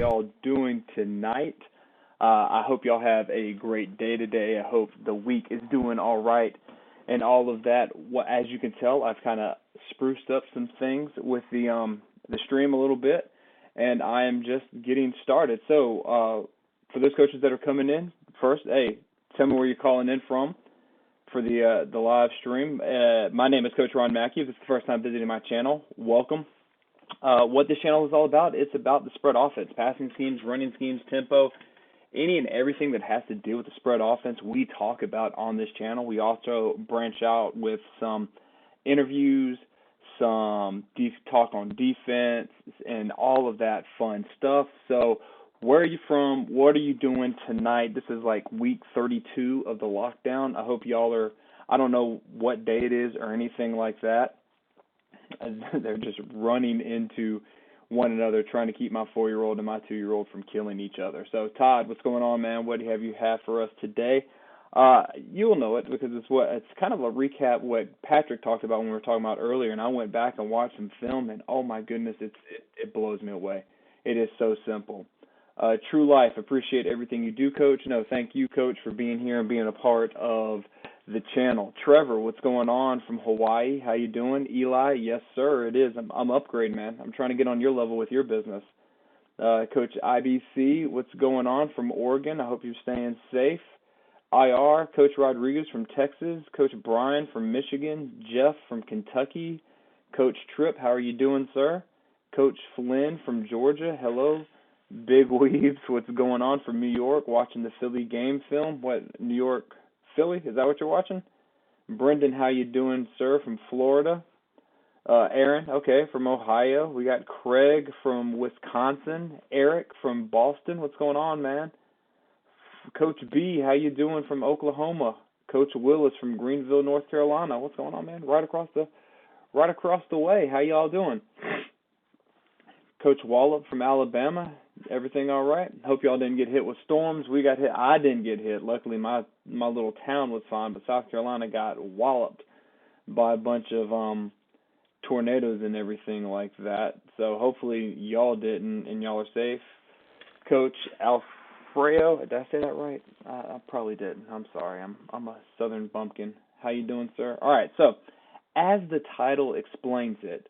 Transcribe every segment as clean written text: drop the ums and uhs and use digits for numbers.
y'all doing tonight? I hope y'all have a great day today. I hope the week is doing all right and all of that. As you can tell, I've kind of spruced up some things with the stream a little bit, and I am just getting started. So, for those coaches that are coming in, first, hey, tell me where you're calling in from for the live stream. My name is Coach Ron McKie. If this is the first time visiting my channel, welcome. What this channel is all about, it's about the spread offense, passing schemes, running schemes, tempo, any and everything that has to do with the spread offense we talk about on this channel. We also branch out with some interviews, some talk on defense, and all of that fun stuff. So where are you from? What are you doing tonight? This is like week 32 of the lockdown. I hope y'all are, I don't know what day it is or anything like that. They're just running into one another, trying to keep my 4-year-old and my 2-year-old from killing each other. So, Todd, what's going on, man? What do you have for us today? You'll know it because it's kind of a recap what Patrick talked about when we were talking about earlier, and I went back and watched some film, and oh my goodness, it blows me away. It is so simple. True Life, appreciate everything you do, Coach. No, thank you, Coach, for being here and being a part of the channel. Trevor, what's going on from Hawaii? How you doing? Eli, yes, sir, it is. I'm upgrading, man. I'm trying to get on your level with your business. Coach IBC, what's going on from Oregon? I hope you're staying safe. IR, Coach Rodriguez from Texas. Coach Brian from Michigan. Jeff from Kentucky. Coach Tripp, how are you doing, sir? Coach Flynn from Georgia, hello. Big Weaves, what's going on from New York? Watching the Philly game film. What, New York, Philly? Is that what you're watching? Brendan, how you doing, sir, from Florida? Aaron, okay, from Ohio. We got Craig from Wisconsin. Eric from Boston. What's going on, man? Coach B, how you doing from Oklahoma? Coach Willis from Greenville, North Carolina. What's going on, man? Right across the way. How y'all doing? Coach Wallop from Alabama. Everything all right? Hope y'all didn't get hit with storms. We got hit. I didn't get hit. Luckily, my little town was fine, but South Carolina got walloped by a bunch of tornadoes and everything like that. So hopefully y'all didn't and y'all are safe. Coach Alfredo, did I say that right? I probably didn't. I'm sorry. I'm a Southern bumpkin. How you doing, sir? All right. So as the title explains it,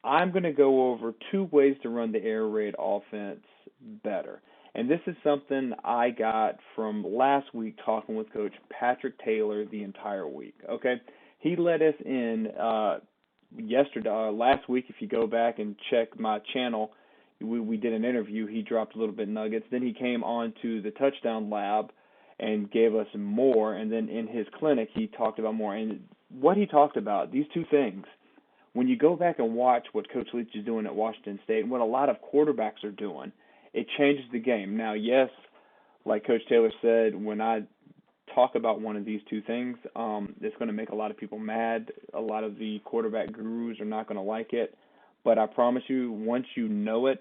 I'm going to go over 2 ways to run the air raid offense better. And this is something I got from last week talking with Coach Patrick Taylor the entire week, okay? He let us in last week. If you go back and check my channel, we did an interview. He dropped a little bit nuggets. Then he came on to the Touchdown Lab and gave us more. And then in his clinic, he talked about more. And what he talked about, these 2 things, when you go back and watch what Coach Leach is doing at Washington State and what a lot of quarterbacks are doing, it changes the game. Now, yes, like Coach Taylor said, when I talk about one of these 2 things, it's going to make a lot of people mad. A lot of the quarterback gurus are not going to like it. But I promise you, once you know it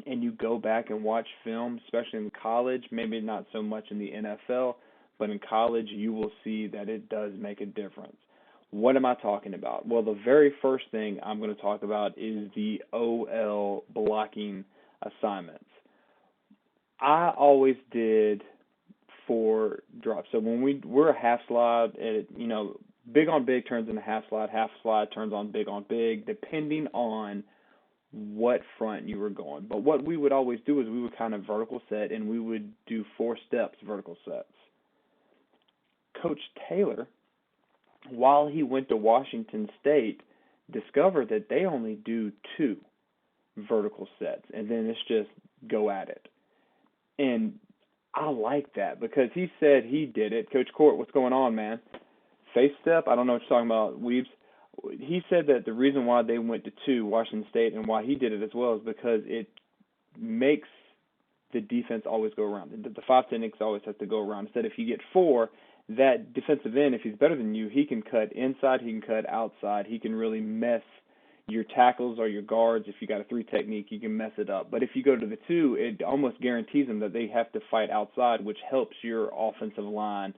and you go back and watch film, especially in college, maybe not so much in the NFL, but in college, you will see that it does make a difference. What am I talking about? Well, the very first thing I'm going to talk about is the OL blocking assignments. I always did 4 drops. So when we're a half slide, big on big turns into half slide turns on big, depending on what front you were going. But what we would always do is we would kind of vertical set, and we would do 4 steps vertical sets. Coach Taylor, while he went to Washington State, discovered that they only do 2 vertical sets, and then it's just go at it. And I like that because he said he did it. Coach Court, what's going on, man? Face step? I don't know what you're talking about, Weebs. He said that the reason why they went to 2, Washington State, and why he did it as well is because it makes the defense always go around. The 5 techniques always has to go around. Instead, if you get 4, that defensive end, if he's better than you, he can cut inside, he can cut outside, he can really mess your tackles or your guards. If you got a 3 technique, you can mess it up. But if you go to the 2, it almost guarantees them that they have to fight outside, which helps your offensive line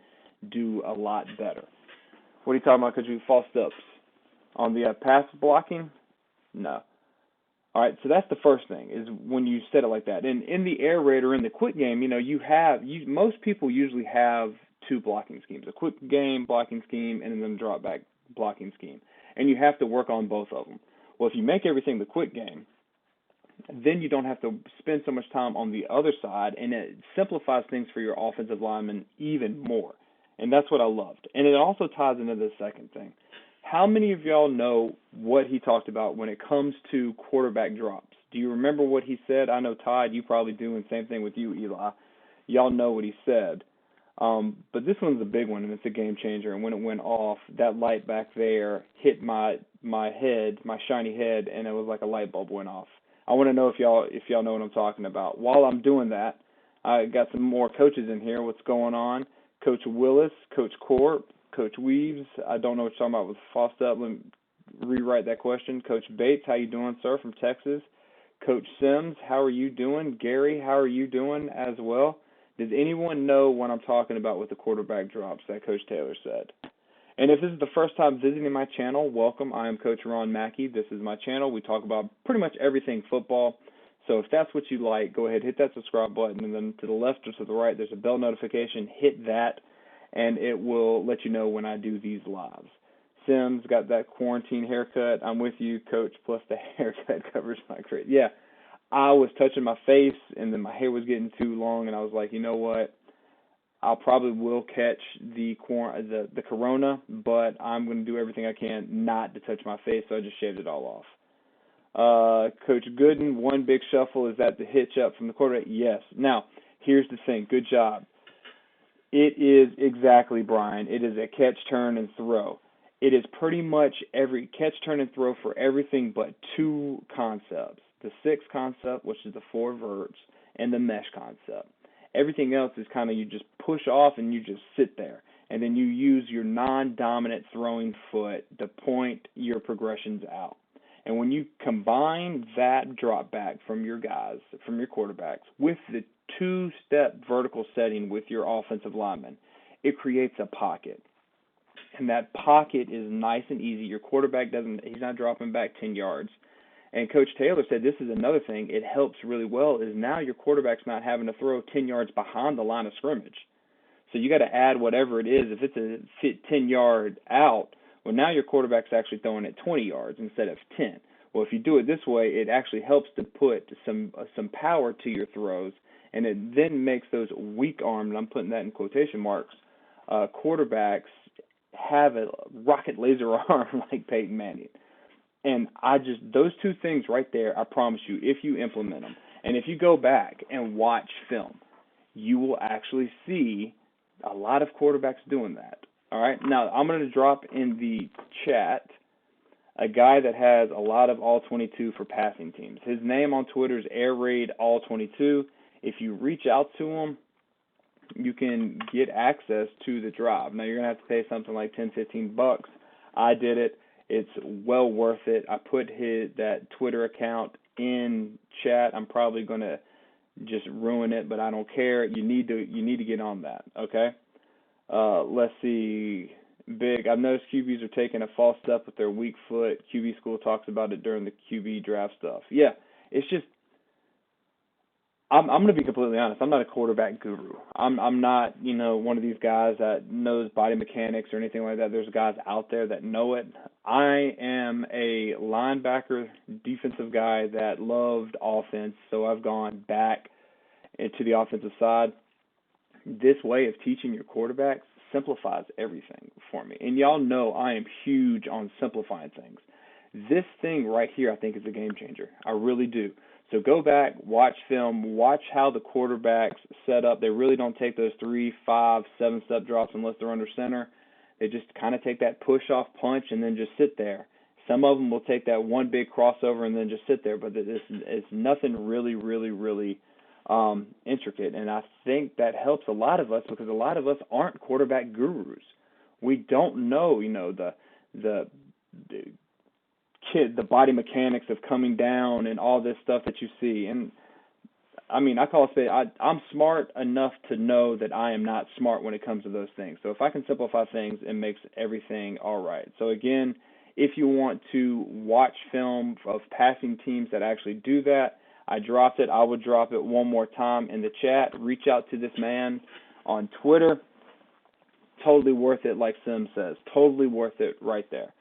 do a lot better. What are you talking about? Could you false steps on the pass blocking? No. All right, so that's the first thing is when you set it like that. And in the air raid or in the quick game, most people usually have two blocking schemes: a quick game blocking scheme and then a drop back blocking scheme. And you have to work on both of them. Well, if you make everything the quick game, then you don't have to spend so much time on the other side, and it simplifies things for your offensive linemen even more. And that's what I loved. And it also ties into the second thing. How many of y'all know what he talked about when it comes to quarterback drops? Do you remember what he said? I know, Todd, you probably do, and same thing with you, Eli. Y'all know what he said. But this one's a big one, and it's a game changer. And when it went off, that light back there hit my head, my shiny head, and it was like a light bulb went off. I want to know if y'all know what I'm talking about. While I'm doing that, I got some more coaches in here. What's going on? Coach Willis, Coach Corp, Coach Weaves. I don't know what you're talking about with Foster. Let me rewrite that question. Coach Bates, how you doing, sir, from Texas? Coach Sims, how are you doing? Gary, how are you doing as well? Does anyone know what I'm talking about with the quarterback drops that Coach Taylor said? And if this is the first time visiting my channel, welcome. I am Coach Ron McKie. This is my channel. We talk about pretty much everything football. So if that's what you like, go ahead, hit that subscribe button, and then to the left or to the right, there's a bell notification. Hit that, and it will let you know when I do these lives. Sims got that quarantine haircut. I'm with you, Coach, plus the haircut covers my crazy. Yeah, I was touching my face, and then my hair was getting too long, and I was like, you know what? I'll probably will catch the corona, but I'm going to do everything I can not to touch my face, so I just shaved it all off. Coach Gooden, one big shuffle, is that the hitch up from the quarterback? Yes. Now, here's the thing. Good job. It is exactly, Brian. It is a catch, turn, and throw. It is pretty much every catch, turn, and throw for everything but two concepts. The six concept, which is the four verts, and the mesh concept. Everything else is kind of you just push off and you just sit there. And then you use your non-dominant throwing foot to point your progressions out. And when you combine that drop back from your guys, from your quarterbacks, with the two-step vertical setting with your offensive lineman, it creates a pocket. And that pocket is nice and easy. Your quarterback he's not dropping back 10 yards. And Coach Taylor said this is another thing. It helps really well is now your quarterback's not having to throw 10 yards behind the line of scrimmage. So you got to add whatever it is. If it's a 10-yard out, well, now your quarterback's actually throwing it 20 yards instead of 10. Well, if you do it this way, it actually helps to put some power to your throws, and it then makes those weak-armed, and I'm putting that in quotation marks, quarterbacks have a rocket laser arm like Peyton Manning. And those two things right there, I promise you, if you implement them, and if you go back and watch film, you will actually see a lot of quarterbacks doing that. All right? Now, I'm going to drop in the chat a guy that has a lot of All-22 for passing teams. His name on Twitter is Air Raid All-22. If you reach out to him, you can get access to the drive. Now, you're going to have to pay something like $10-15. I did it. It's well worth it. I put that Twitter account in chat. I'm probably going to just ruin it, but I don't care. You need to get on that, okay? Let's see. Big. I've noticed QBs are taking a false step with their weak foot. QB school talks about it during the QB draft stuff. Yeah, it's just I'm going to be completely honest. I'm not a quarterback guru. I'm not, one of these guys that knows body mechanics or anything like that. There's guys out there that know it. I am a linebacker, defensive guy that loved offense, so I've gone back into the offensive side. This way of teaching your quarterbacks simplifies everything for me. And y'all know I am huge on simplifying things. This thing right here I think is a game changer. I really do. So go back, watch film, watch how the quarterbacks set up. They really don't take those 3, 5, 7-step drops unless they're under center. They just kind of take that push-off punch and then just sit there. Some of them will take that one big crossover and then just sit there, but it's nothing really, really, really intricate. And I think that helps a lot of us because a lot of us aren't quarterback gurus. We don't know, the body mechanics of coming down and all this stuff that you see. And I mean, I call it spade. I'm smart enough to know that I am not smart when it comes to those things. So if I can simplify things, it makes everything all right. So again, If you want to watch film of passing teams that actually do that, I dropped it. I would drop it one more time in the chat. Reach out to this man on Twitter. Totally worth it, like Sim says. Totally worth it right there.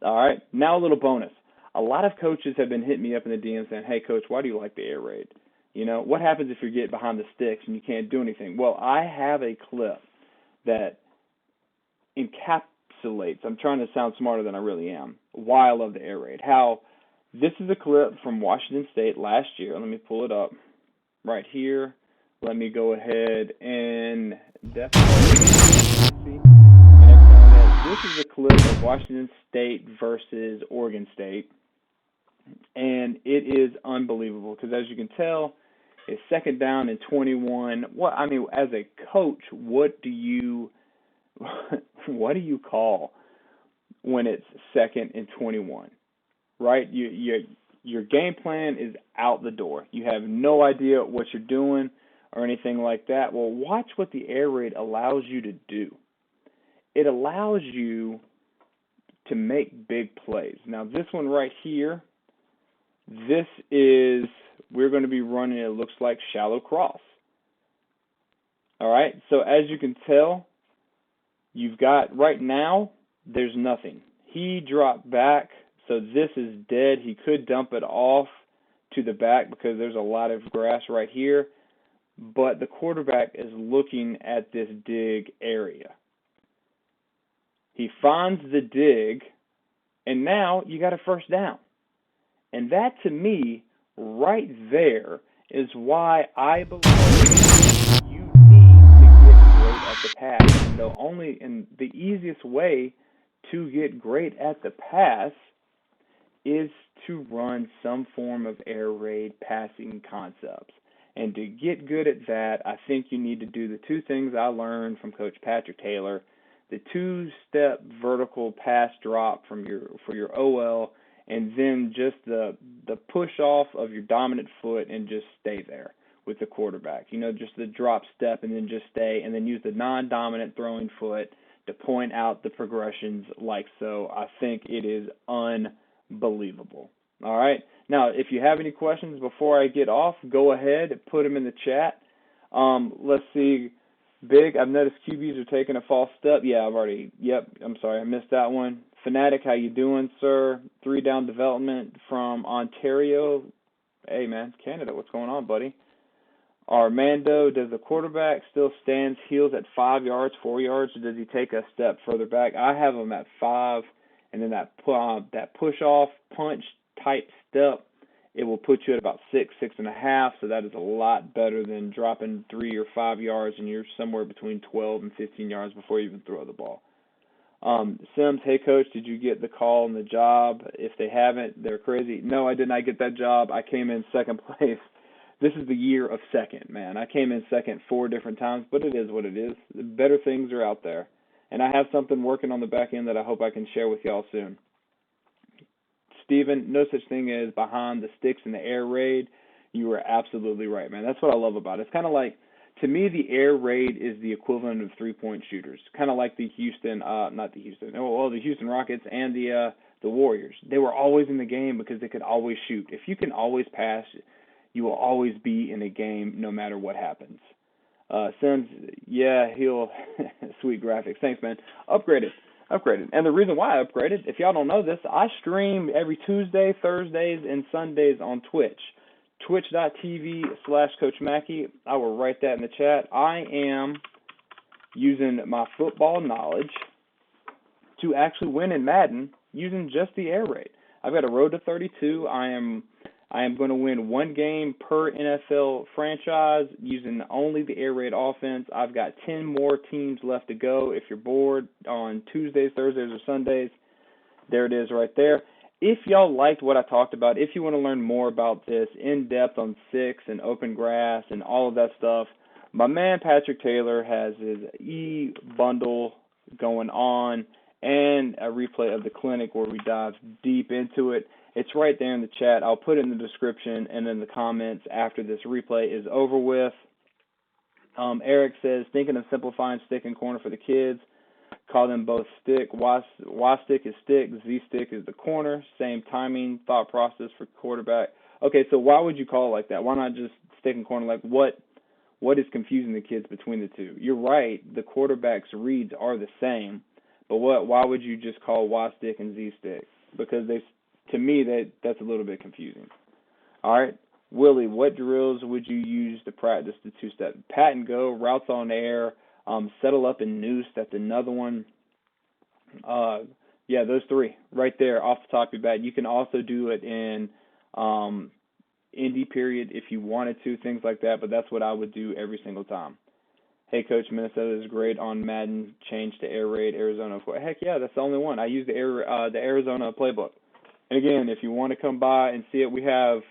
All right, now a little bonus. A lot of coaches have been hitting me up in the DM saying, hey, Coach, why do you like the air raid? What happens if you get behind the sticks and you can't do anything? Well, I have a clip that encapsulates, I'm trying to sound smarter than I really am, why I love the air raid. How this is a clip from Washington State last year. Let me pull it up right here. Let me go ahead and definitely this is a clip of Washington State versus Oregon State, and it is unbelievable because, as you can tell, it's second down and 21. As a coach, what do you call when it's second and 21? Right? Your game plan is out the door. You have no idea what you're doing or anything like that. Well, watch what the air raid allows you to do. It allows you to make big plays. Now, this one right here, we're going to be running, it looks like, shallow cross. All right, so as you can tell, you've got, right now, there's nothing. He dropped back, so this is dead. He could dump it off to the back because there's a lot of grass right here, but the quarterback is looking at this dig area. He finds the dig, and now you got a first down. And that, to me, right there, is why I believe you need to get great at the pass. And the easiest way to get great at the pass is to run some form of air raid passing concepts. And to get good at that, I think you need to do the two things I learned from Coach Patrick Taylor: the two-step vertical pass drop for your OL, and then just the push off of your dominant foot and just stay there with the quarterback. Just the drop step and then just stay, and then use the non-dominant throwing foot to point out the progressions like so. I think it is unbelievable. All right. Now, if you have any questions before I get off, go ahead and put them in the chat. Let's see. Big, I've noticed QBs are taking a false step. Yeah, I'm sorry, I missed that one. Fanatic, how you doing, sir? 3-down development from Ontario. Hey, man, Canada, what's going on, buddy? Armando, does the quarterback still stand heels at 5 yards, 4 yards, or does he take a step further back? I have him at 5, and then that push-off, punch-type step, it will put you at about 6.5, so that is a lot better than dropping 3 or 5 yards, and you're somewhere between 12 and 15 yards before you even throw the ball. Sims, hey, Coach, did you get the call on the job? If they haven't, they're crazy. No, I did not get that job. I came in second place. This is the year of second, man. I came in second 4 different times, but it is what it is. The better things are out there. And I have something working on the back end that I hope I can share with y'all soon. Steven, no such thing as behind the sticks in the air raid. You were absolutely right, man. That's what I love about it. It's kind of like, to me, the air raid is the equivalent of 3-point shooters. Kind of like the Houston Rockets and the Warriors. They were always in the game because they could always shoot. If you can always pass, you will always be in a game no matter what happens. Sims, yeah, he'll sweet graphics. Thanks, man. Upgraded. And the reason why I upgraded, if y'all don't know this, I stream every Tuesday, Thursdays, and Sundays on Twitch. Twitch.tv/Coach McKie. I will write that in the chat. I am using my football knowledge to actually win in Madden using just the air raid. I've got a road to 32. I am going to win one game per NFL franchise using only the air raid offense. I've got 10 more teams left to go. If you're bored on Tuesdays, Thursdays, or Sundays, there it is right there. If y'all liked what I talked about, if you want to learn more about this in depth on six and open grass and all of that stuff, my man Patrick Taylor has his e-bundle going on and a replay of the clinic where we dive deep into it. It's right there in the chat. I'll put it in the description and in the comments after this replay is over with. Eric says, thinking of simplifying stick and corner for the kids. Call them both stick. Y stick is stick. Z stick is the corner. Same timing, thought process for quarterback. Okay, so why would you call it like that? Why not just stick and corner? Like what is confusing the kids between the two? You're right. The quarterback's reads are the same, but why would you just call Y stick and Z stick? Because to me that's a little bit confusing. All right, Willie, what drills would you use to practice the two-step? Pat and go, routes on air, settle up and noose. That's another one. Yeah, those three right there off the top of your bat. You can also do it in indie period if you wanted to, things like that, but that's what I would do every single time. Hey, Coach, Minnesota is great on Madden. Change to air raid Arizona. Heck yeah, that's the only one. I use the Arizona playbook. And again, if you want to come by and see it, we got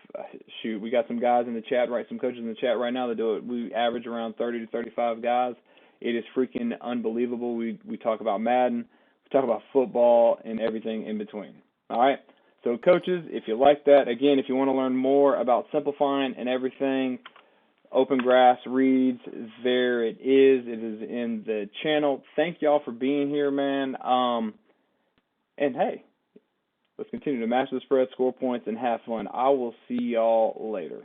some guys in the chat, right? Some coaches in the chat right now that do it. We average around 30 to 35 guys. It is freaking unbelievable. We talk about Madden, we talk about football, and everything in between. All right. So coaches, if you like that, again, if you want to learn more about simplifying and everything, open grass reads, there it is. It is in the channel. Thank y'all for being here, man. And hey, let's continue to match the spread, score points, and have fun. I will see y'all later.